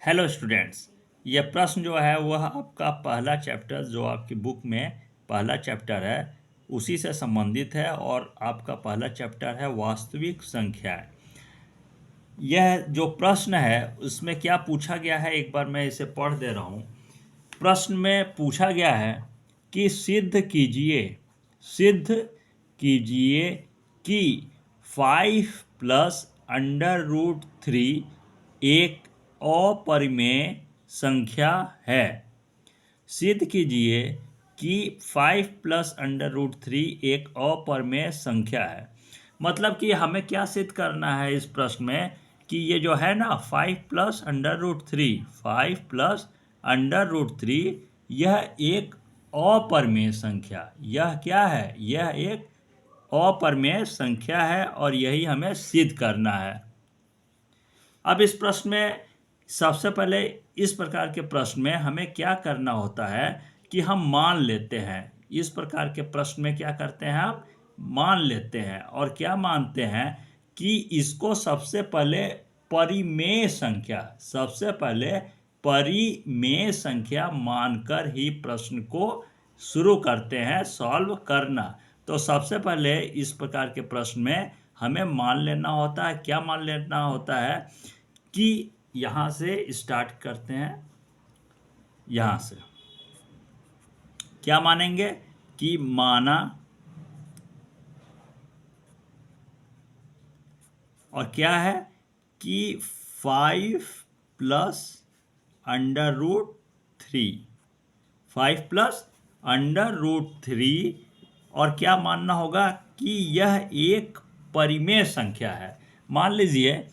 Hello students. ये प्रश्न जो है वह आपका पहला चैप्टर जो आपकी बुक में पहला चैप्टर है उसी से संबंधित है और आपका पहला चैप्टर है वास्तविक संख्याएं। यह जो प्रश्न है उसमें क्या पूछा गया है, एक बार मैं इसे पढ़ दे रहा हूँ। प्रश्न में पूछा गया है कि सिद्ध कीजिए कि 5 + √3 एक अपरिमेय संख्या है। सिद्ध कीजिए कि 5 + √3 एक अपरिमेय संख्या है। मतलब कि हमें क्या सिद्ध करना है इस प्रश्न में कि ये जो है ना 5 + √3 यह एक अपरिमेय संख्या, यह क्या है, यह एक अपरिमेय संख्या है और यही हमें सिद्ध करना है। अब इस प्रश्न में सबसे पहले इस प्रकार के प्रश्न में हमें क्या करना होता है कि हम मान लेते हैं। इस प्रकार के प्रश्न में क्या करते हैं, हम मान लेते हैं और क्या मानते हैं कि इसको सबसे पहले परिमेय संख्या मानकर ही प्रश्न को शुरू करते हैं सॉल्व करना। तो सबसे पहले इस प्रकार के प्रश्न में हमें मान लेना होता है, क्या मान लेना होता है कि यहाँ से स्टार्ट करते हैं। यहाँ से क्या मानेंगे कि माना और क्या है कि 5 + √3 और क्या मानना होगा कि यह एक परिमेय संख्या है। मान लीजिए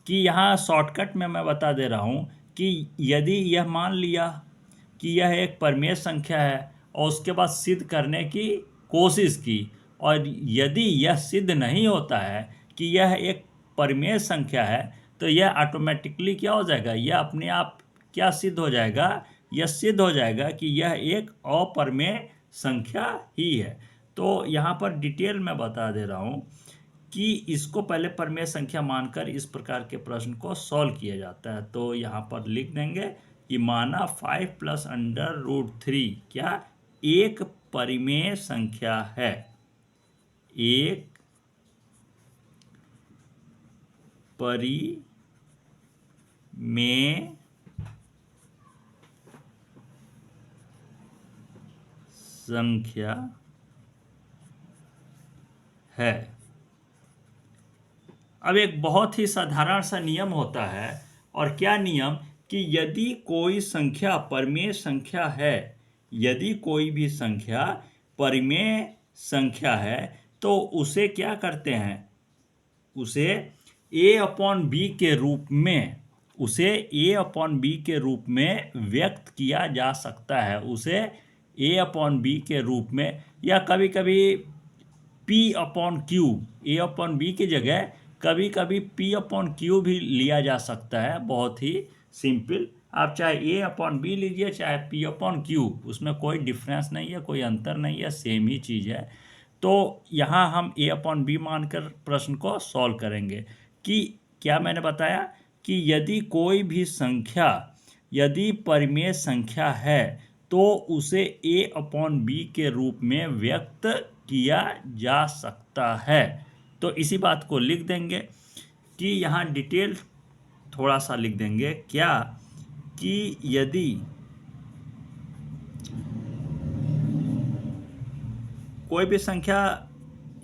कि यहाँ शॉर्टकट में मैं बता दे रहा हूँ कि यदि यह मान लिया कि यह एक परिमेय संख्या है और उसके बाद सिद्ध करने की कोशिश की और यदि यह सिद्ध नहीं होता है कि यह एक परिमेय संख्या है तो यह ऑटोमेटिकली क्या हो जाएगा, यह अपने आप क्या सिद्ध हो जाएगा, यह सिद्ध हो जाएगा कि यह एक अपरिमेय संख्या ही है। तो यहाँ पर डिटेल में बता दे रहा हूँ कि इसको पहले परिमेय संख्या मानकर इस प्रकार के प्रश्न को सॉल्व किया जाता है। तो यहाँ पर लिख देंगे कि माना 5 + √3 क्या एक परिमेय संख्या है, एक परिमेय संख्या है। अब एक बहुत ही साधारण सा नियम होता है, और क्या नियम कि यदि कोई संख्या परिमेय संख्या है, यदि कोई भी संख्या परिमेय संख्या है तो उसे क्या करते हैं, उसे a/b के रूप में व्यक्त किया जा सकता है। उसे a/b के रूप में या कभी कभी p/q, a/b की जगह कभी कभी p/q भी लिया जा सकता है। बहुत ही सिंपल, आप चाहे a/b लीजिए चाहे p/q, उसमें कोई डिफरेंस नहीं है, कोई अंतर नहीं है, सेम ही चीज़ है। तो यहाँ हम a/b मानकर प्रश्न को सॉल्व करेंगे कि क्या मैंने बताया कि यदि कोई भी संख्या यदि परिमेय संख्या है तो उसे a/b के रूप में व्यक्त किया जा सकता है। तो इसी बात को लिख देंगे कि यहाँ डिटेल थोड़ा सा लिख देंगे क्या कि यदि कोई भी संख्या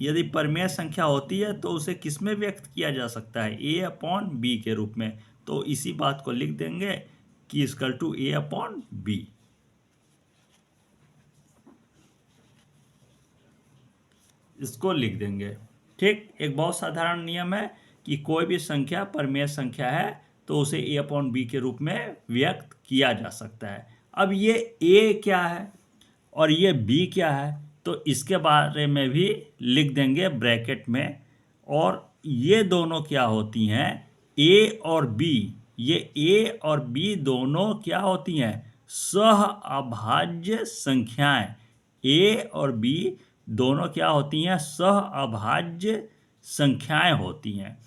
यदि परिमेय संख्या होती है तो उसे किस में व्यक्त किया जा सकता है, a/b के रूप में। तो इसी बात को लिख देंगे कि a/b। इसको लिख देंगे। ठीक, एक बहुत साधारण नियम है कि कोई भी संख्या परिमेय संख्या है तो उसे a/b के रूप में व्यक्त किया जा सकता है। अब ये a क्या है और ये b क्या है, तो इसके बारे में भी लिख देंगे ब्रैकेट में। और ये दोनों क्या होती हैं, a और b, ये a और b दोनों क्या होती हैं, सह अभाज्य संख्याएं। a और b दोनों क्या होती हैं, सह अभाज्य संख्याएं होती हैं।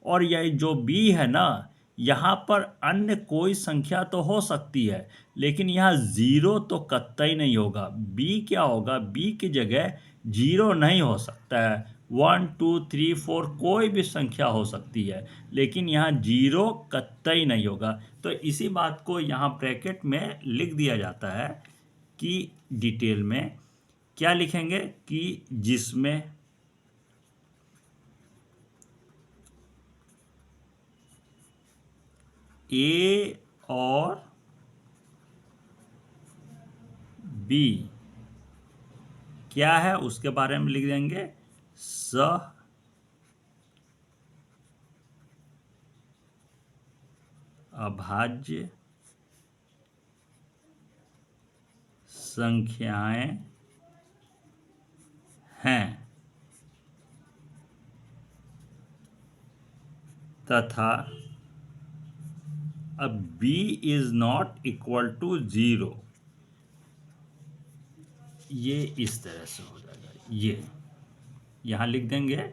और यह जो b है ना, यहाँ पर अन्य कोई संख्या तो हो सकती है, लेकिन यहाँ जीरो तो कतई नहीं होगा। बी क्या होगा, बी की जगह जीरो नहीं हो सकता है। 1 2 3 4 कोई भी संख्या हो सकती है, लेकिन यहाँ जीरो कतई नहीं होगा। तो इसी बात को यहाँ ब्रैकेट में लिख दिया जाता है कि डिटेल में क्या लिखेंगे कि जिसमें ए और बी क्या है उसके बारे में लिख देंगे सह अभाज्य संख्याएं हैं तथा अब b is not equal to zero. ये इस तरह से हो जाएगा, ये यहाँ लिख देंगे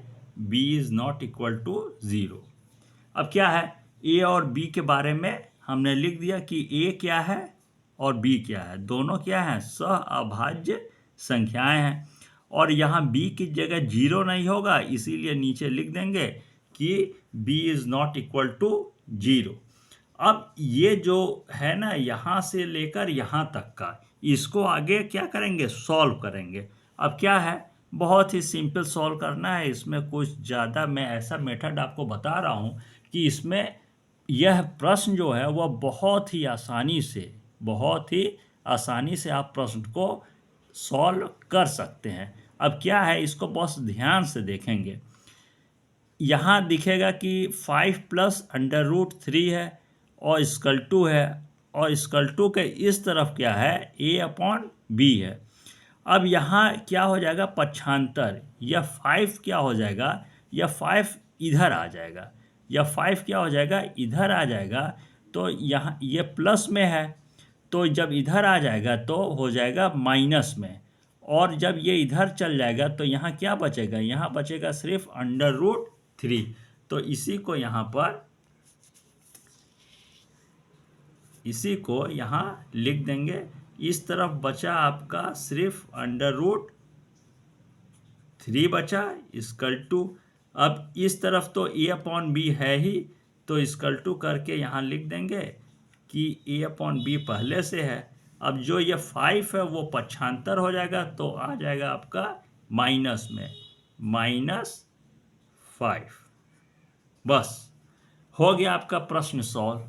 b is not equal to zero. अब क्या है, a और b के बारे में हमने लिख दिया कि a क्या है और b क्या है, दोनों क्या हैं, सह अभाज्य संख्याएं हैं। और यहाँ b की जगह जीरो नहीं होगा, इसीलिए नीचे लिख देंगे कि b is not equal to zero. अब ये जो है ना, यहाँ से लेकर यहाँ तक का, इसको आगे क्या करेंगे, सॉल्व करेंगे। अब क्या है, बहुत ही सिंपल सॉल्व करना है, इसमें कुछ ज़्यादा मैं ऐसा मेथड आपको बता रहा हूँ कि इसमें यह प्रश्न जो है वह बहुत ही आसानी से आप प्रश्न को सॉल्व कर सकते हैं। अब क्या है, इसको बहुत ध्यान से देखेंगे। यहाँ दिखेगा कि 5 प्लस अंडर रूट 3 है और स्क्वायर टू है, और स्क्वायर टू के इस तरफ क्या है, a अपॉन बी है। अब यहाँ क्या हो जाएगा, पक्षांतर, यह 5 क्या हो जाएगा, यह 5 इधर आ जाएगा, यह 5 क्या हो जाएगा, इधर आ जाएगा। तो यहाँ ये प्लस में है, तो जब इधर आ जाएगा तो हो जाएगा माइनस में, और जब ये इधर चल जाएगा तो यहाँ क्या बचेगा, यहाँ बचेगा सिर्फ अंडर रूट 3। तो इसी को यहाँ लिख देंगे। इस तरफ बचा आपका सिर्फ अंडर रूट 3 बचा इक्वल टू, अब इस तरफ तो a अपॉन बी है ही, तो इक्वल टू करके यहाँ लिख देंगे कि a अपॉन बी पहले से है। अब जो ये 5 है वो पक्षांतर हो जाएगा, तो आ जाएगा आपका माइनस में, -5। बस हो गया आपका प्रश्न सॉल्व।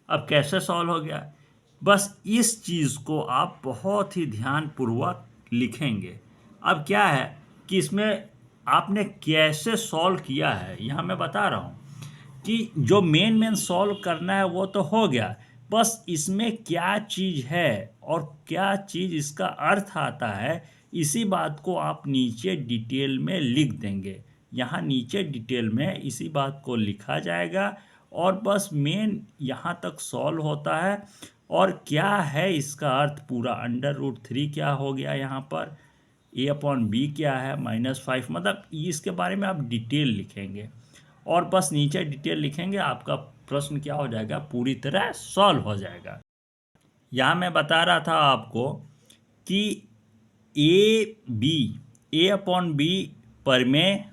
अब कैसे सॉल्व हो गया, बस इस चीज़ को आप बहुत ही ध्यानपूर्वक लिखेंगे। अब क्या है कि इसमें आपने कैसे सॉल्व किया है, यहाँ मैं बता रहा हूँ कि जो मेन सॉल्व करना है वो तो हो गया, बस इसमें क्या चीज़ है और क्या चीज़ इसका अर्थ आता है, इसी बात को आप नीचे डिटेल में लिख देंगे। यहाँ नीचे डिटेल में इसी बात को लिखा जाएगा, और बस मेन यहाँ तक सॉल्व होता है। और क्या है इसका अर्थ पूरा, अंडर रूट 3 क्या हो गया, यहाँ पर a अपॉन बी क्या है, -5, मतलब इसके बारे में आप डिटेल लिखेंगे, और बस नीचे डिटेल लिखेंगे, आपका प्रश्न क्या हो जाएगा, पूरी तरह सॉल्व हो जाएगा। यहाँ मैं बता रहा था आपको कि a अपॉन बी परिमेय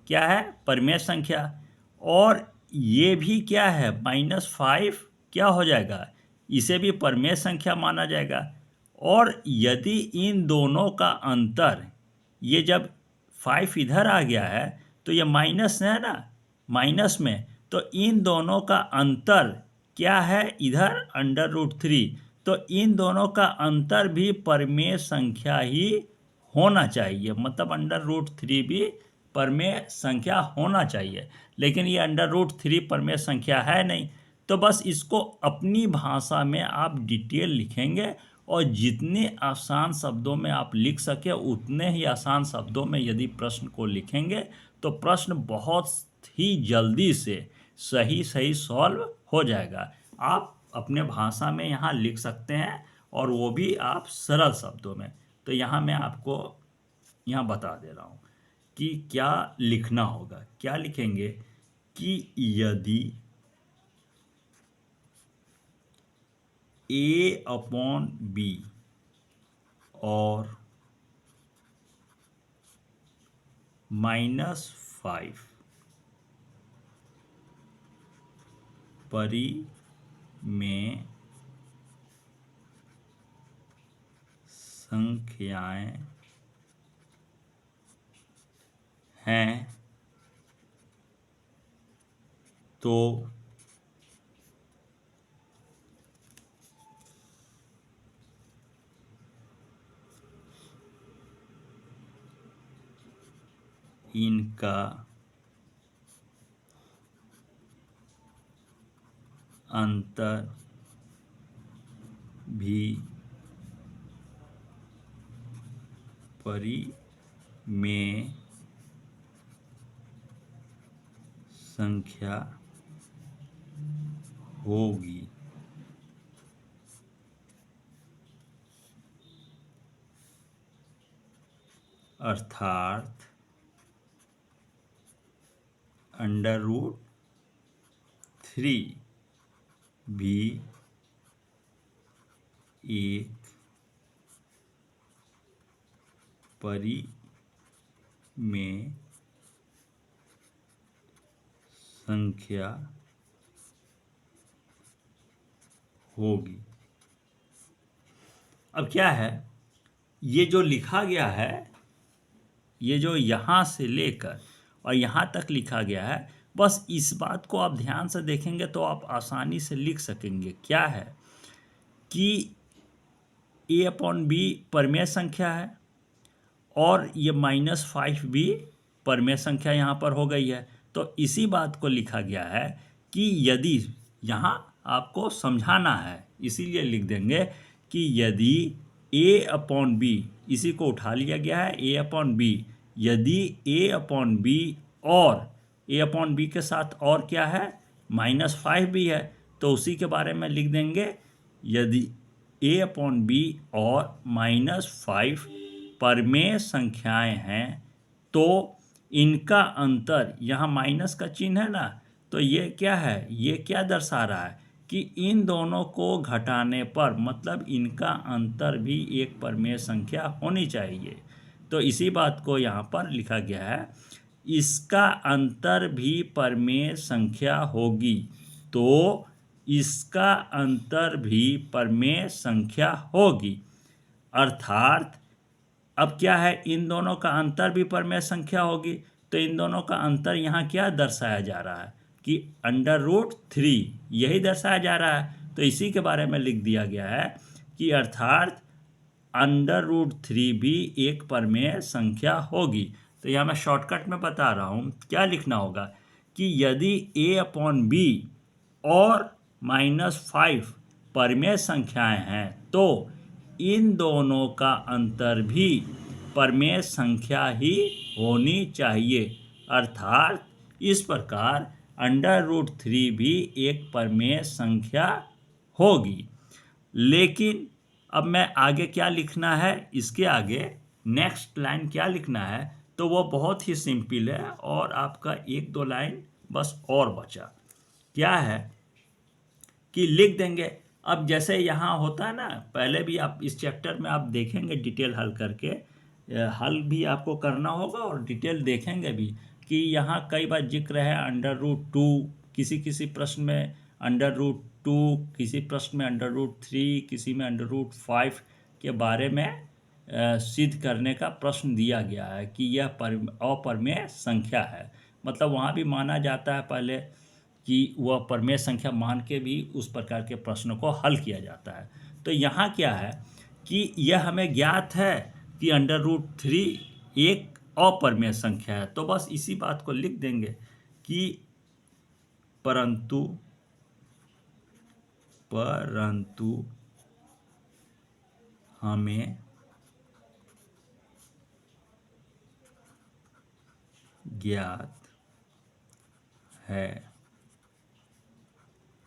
क्या है, परिमेय संख्या, और ये भी क्या है, -5 क्या हो जाएगा, इसे भी परिमेय संख्या माना जाएगा। और यदि इन दोनों का अंतर, ये जब 5 इधर आ गया है तो ये माइनस है ना, माइनस में, तो इन दोनों का अंतर क्या है, इधर अंडर रूट 3, तो इन दोनों का अंतर भी परिमेय संख्या ही होना चाहिए, मतलब अंडर रूट 3 भी परिमेय संख्या होना चाहिए। लेकिन ये अंडर रूट 3 परिमेय संख्या है नहीं, तो बस इसको अपनी भाषा में आप डिटेल लिखेंगे, और जितने आसान शब्दों में आप लिख सके उतने ही आसान शब्दों में यदि प्रश्न को लिखेंगे तो प्रश्न बहुत ही जल्दी से सही सॉल्व हो जाएगा। आप अपने भाषा में यहाँ लिख सकते हैं, और वो भी आप सरल शब्दों में। तो यहाँ मैं आपको यहाँ बता दे रहा हूँ कि क्या लिखना होगा। क्या लिखेंगे कि यदि ए अपॉन बी और -5 परिमेय संख्याएं हैं तो इनका अंतर भी परिमेय संख्या होगी। अर्थात √3 भी एक परिमेय संख्या होगी। अब क्या है, ये जो लिखा गया है, ये जो यहाँ से लेकर और यहाँ तक लिखा गया है, बस इस बात को आप ध्यान से देखेंगे तो आप आसानी से लिख सकेंगे। क्या है कि ए अपॉन बी परिमेय संख्या है और ये -5 भी परिमेय संख्या यहाँ पर हो गई है। तो इसी बात को लिखा गया है कि यदि, यहाँ आपको समझाना है इसीलिए लिख देंगे कि यदि ए अपॉन बी, इसी को उठा लिया गया है, ए अपॉन बी, यदि ए अपॉन बी और ए अपॉन बी के साथ और क्या है, -5 भी है, तो उसी के बारे में लिख देंगे। यदि ए अपॉन बी और -5 परिमेय संख्याएं हैं तो इनका अंतर, यहाँ माइनस का चिन्ह है ना, तो ये क्या है, ये क्या दर्शा रहा है कि इन दोनों को घटाने पर, मतलब इनका अंतर भी एक परिमेय संख्या होनी चाहिए। तो इसी बात को यहाँ पर लिखा गया है, इसका अंतर भी परिमेय संख्या होगी, तो इसका अंतर भी परिमेय संख्या होगी। अर्थात अब क्या है, इन दोनों का अंतर भी परिमेय संख्या होगी, तो इन दोनों का अंतर यहाँ क्या दर्शाया जा रहा है कि √3, यही दर्शाया जा रहा है। तो इसी के बारे में लिख दिया गया है कि अर्थात √3 भी एक परिमेय संख्या होगी। तो यहाँ मैं शॉर्टकट में बता रहा हूँ क्या लिखना होगा कि यदि ए अपॉन बी और -5 परिमेय संख्याएं हैं तो इन दोनों का अंतर भी परिमेय संख्या ही होनी चाहिए। अर्थात इस प्रकार √3 भी एक परिमेय संख्या होगी। लेकिन अब मैं आगे क्या लिखना है, इसके आगे नेक्स्ट लाइन क्या लिखना है, तो वो बहुत ही सिंपल है और आपका 1-2 लाइन बस और बचा। क्या है कि लिख देंगे, अब जैसे यहाँ होता है ना, पहले भी आप इस चैप्टर में आप देखेंगे डिटेल हल करके, हल भी आपको करना होगा और डिटेल देखेंगे भी कि यहाँ कई बार जिक्र है √2, किसी किसी प्रश्न में √2, किसी प्रश्न में √3, किसी में √5 के बारे में सिद्ध करने का प्रश्न दिया गया है कि यह अपरिमेय संख्या है। मतलब वहाँ भी माना जाता है पहले कि वह परिमेय संख्या मान के भी उस प्रकार के प्रश्नों को हल किया जाता है। तो यहाँ क्या है कि यह हमें ज्ञात है कि √3 एक अपरिमेय संख्या है, तो बस इसी बात को लिख देंगे कि परंतु हमें ज्ञात है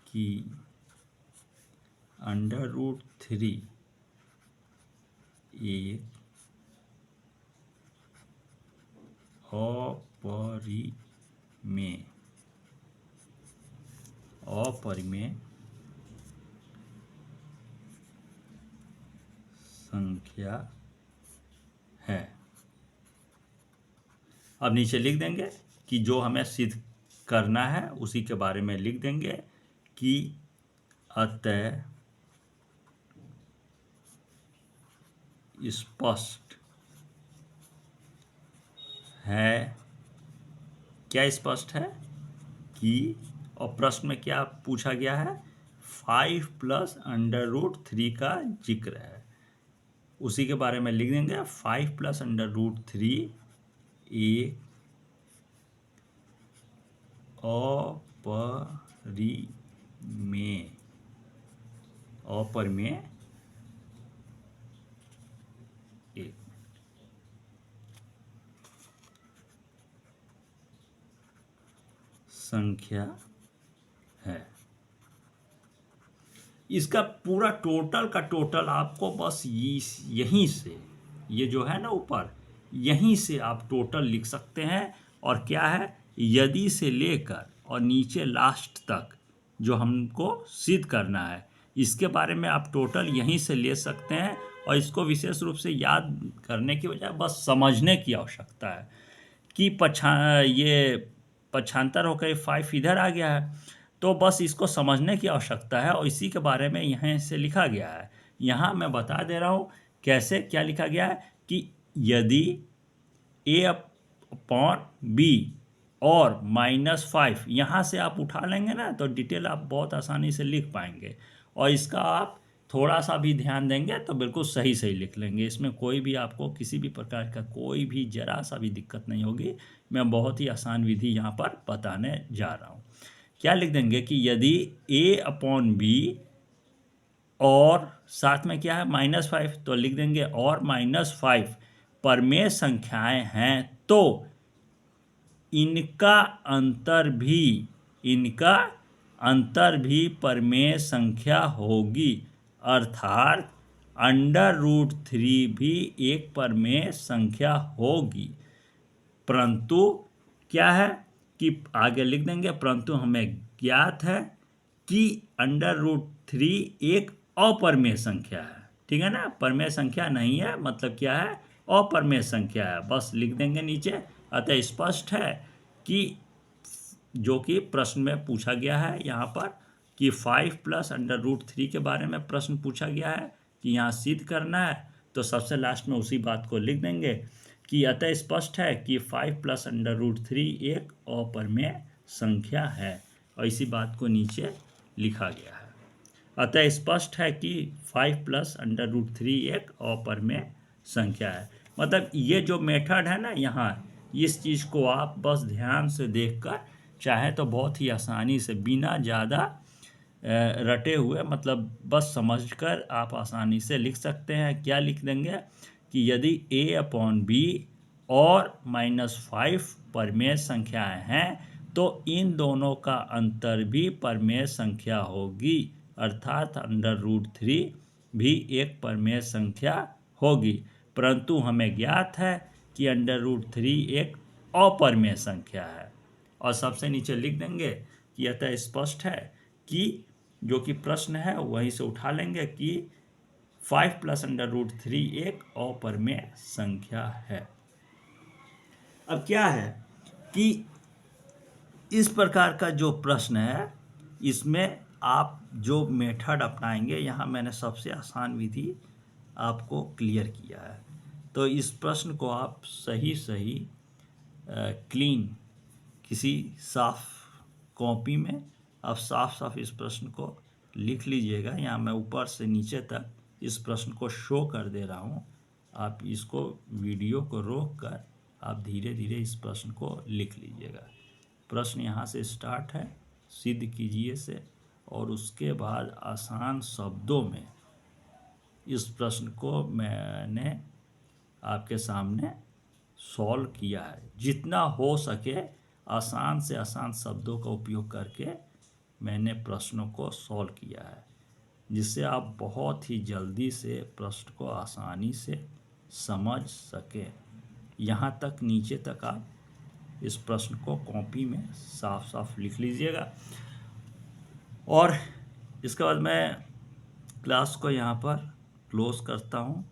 कि √3 एक अपरिमेय संख्या है। अब नीचे लिख देंगे कि जो हमें सिद्ध करना है उसी के बारे में लिख देंगे कि अतः स्पष्ट है। क्या स्पष्ट है कि, और प्रश्न में क्या पूछा गया है, 5 + √3 का जिक्र है, उसी के बारे में लिख देंगे। 5 + √3 एक अपरिमेय एक संख्या है। इसका पूरा टोटल का टोटल आपको बस यहीं से, ये जो है ना ऊपर, यहीं से आप टोटल लिख सकते हैं। और क्या है, यदि से लेकर और नीचे लास्ट तक जो हमको सिद्ध करना है, इसके बारे में आप टोटल यहीं से ले सकते हैं। और इसको विशेष रूप से याद करने की बजाय बस समझने की आवश्यकता है कि ये पक्षांतर होकर 5 इधर आ गया है, तो बस इसको समझने की आवश्यकता है और इसी के बारे में यहाँ से लिखा गया है। यहाँ मैं बता दे रहा हूँ कैसे, क्या लिखा गया है कि यदि a/b और -5, यहाँ से आप उठा लेंगे ना तो डिटेल आप बहुत आसानी से लिख पाएंगे। और इसका आप थोड़ा सा भी ध्यान देंगे तो बिल्कुल सही सही लिख लेंगे। इसमें कोई भी आपको किसी भी प्रकार का कोई भी जरा सा भी दिक्कत नहीं होगी। मैं बहुत ही आसान विधि यहाँ पर बताने जा रहा हूँ। क्या लिख देंगे कि यदि a/b और साथ में क्या है -5, तो लिख देंगे और -5 परमेय संख्याएं हैं तो इनका अंतर भी परमेय संख्या होगी, अर्थात √3 भी एक परमेय संख्या होगी। परंतु क्या है कि आगे लिख देंगे, परंतु हमें ज्ञात है कि √3 एक अपरमेय संख्या है। ठीक है ना, परमेय संख्या नहीं है, मतलब क्या है, अपरमेय संख्या है। बस लिख देंगे नीचे। अतः स्पष्ट है कि जो कि प्रश्न में पूछा गया है यहाँ पर कि 5 + √3 के बारे में प्रश्न पूछा गया है कि यहाँ सिद्ध करना है, तो सबसे लास्ट में उसी बात को लिख देंगे कि अतः स्पष्ट है कि 5 + √3 एक अपरमेय संख्या है, और इसी बात को नीचे लिखा गया है। अतः स्पष्ट है कि 5 + √3 एक अपरमेय संख्या है। मतलब ये जो मेथड है ना, यहाँ इस चीज़ को आप बस ध्यान से देखकर चाहे तो बहुत ही आसानी से बिना ज़्यादा रटे हुए, मतलब बस समझकर आप आसानी से लिख सकते हैं। क्या लिख देंगे कि यदि a/b और -5 परमेय संख्याएं हैं तो इन दोनों का अंतर भी परमेय संख्या होगी, अर्थात √3 भी एक परमेय संख्या होगी। परंतु हमें ज्ञात है कि √3 एक अपरमेय संख्या है। और सबसे नीचे लिख देंगे कि अतः स्पष्ट है कि जो कि प्रश्न है वहीं से उठा लेंगे कि 5 + √3 एक अपरमेय संख्या है। अब क्या है कि इस प्रकार का जो प्रश्न है, इसमें आप जो मेथड अपनाएंगे, यहाँ मैंने सबसे आसान विधि आपको क्लियर किया है। तो इस प्रश्न को आप सही क्लीन किसी साफ कॉपी में आप साफ इस प्रश्न को लिख लीजिएगा। यहाँ मैं ऊपर से नीचे तक इस प्रश्न को शो कर दे रहा हूँ। आप इसको वीडियो को रोक कर आप धीरे धीरे इस प्रश्न को लिख लीजिएगा। प्रश्न यहाँ से स्टार्ट है, सिद्ध कीजिए से, और उसके बाद आसान शब्दों में इस प्रश्न को मैंने आपके सामने सॉल्व किया है। जितना हो सके आसान से आसान शब्दों का उपयोग करके मैंने प्रश्नों को सॉल्व किया है, जिससे आप बहुत ही जल्दी से प्रश्न को आसानी से समझ सकें। यहाँ तक नीचे तक आप इस प्रश्न को कॉपी में साफ लिख लीजिएगा। और इसके बाद मैं क्लास को यहाँ पर क्लोज करता हूँ।